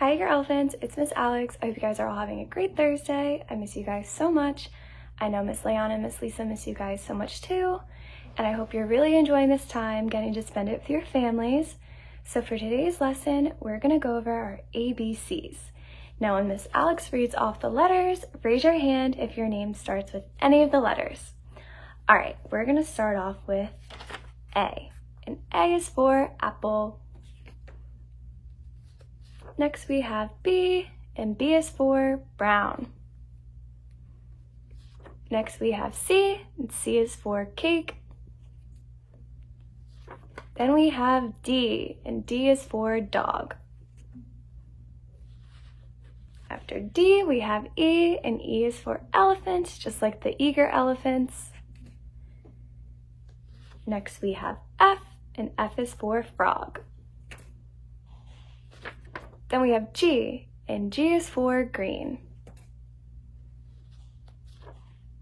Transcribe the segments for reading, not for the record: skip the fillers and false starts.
Hi, Eager Elephants. It's Miss Alex. I hope you guys are all having a great Thursday. I miss you guys so much. I know Miss Leon and Miss Lisa miss you guys so much too. And I hope you're really enjoying this time getting to spend it with your families. So for today's lesson, we're going to go over our ABCs. Now when Miss Alex reads off the letters, raise your hand if your name starts with any of the letters. All right, we're going to start off with A. And A is for apple. Next we have B, and B is for brown. Next we have C, and C is for cake. Then we have D, and D is for dog. After D, we have E, and E is for elephant, just like the eager elephants. Next we have F, and F is for frog. Then we have G, and G is for green.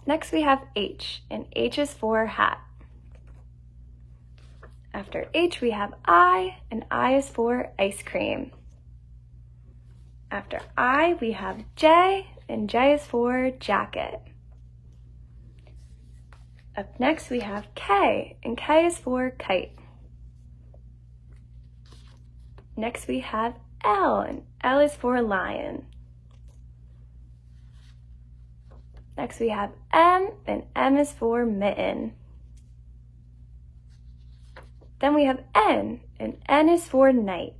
Next we have H, and H is for hat. After H we have I, and I is for ice cream. After I we have J, and J is for jacket. Up next we have K, and K is for kite. Next we have L, and L is for lion. Next we have M, and M is for mitten. Then we have N, and N is for night.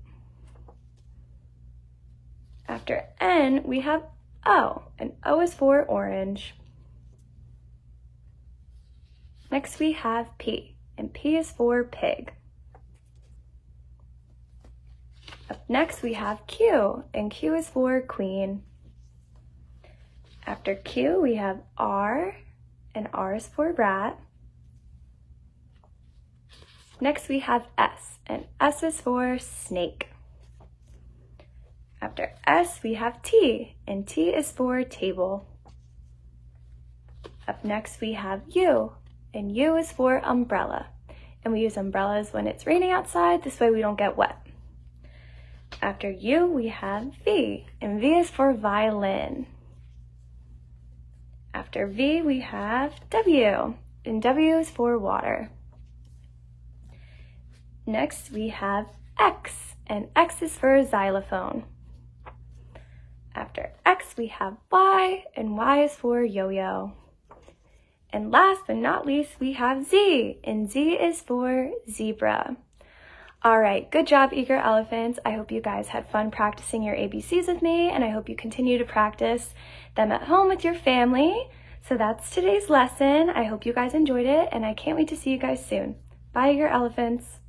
After N, we have O, and O is for orange. Next we have P, and P is for pig. Up next we have Q, and Q is for queen. After Q we have R, and R is for rat. Next we have S, and S is for snake. After S we have T, and T is for table. Up next we have U, and U is for umbrella. And we use umbrellas when it's raining outside, this way we don't get wet. After U, we have V, and V is for violin. After V, we have W, and W is for water. Next, we have X, and X is for xylophone. After X, we have Y, and Y is for yo-yo. And last but not least, we have Z, and Z is for zebra. All right, good job, Eager Elephants. I hope you guys had fun practicing your ABCs with me, and I hope you continue to practice them at home with your family. So that's today's lesson. I hope you guys enjoyed it, and I can't wait to see you guys soon. Bye, Eager Elephants.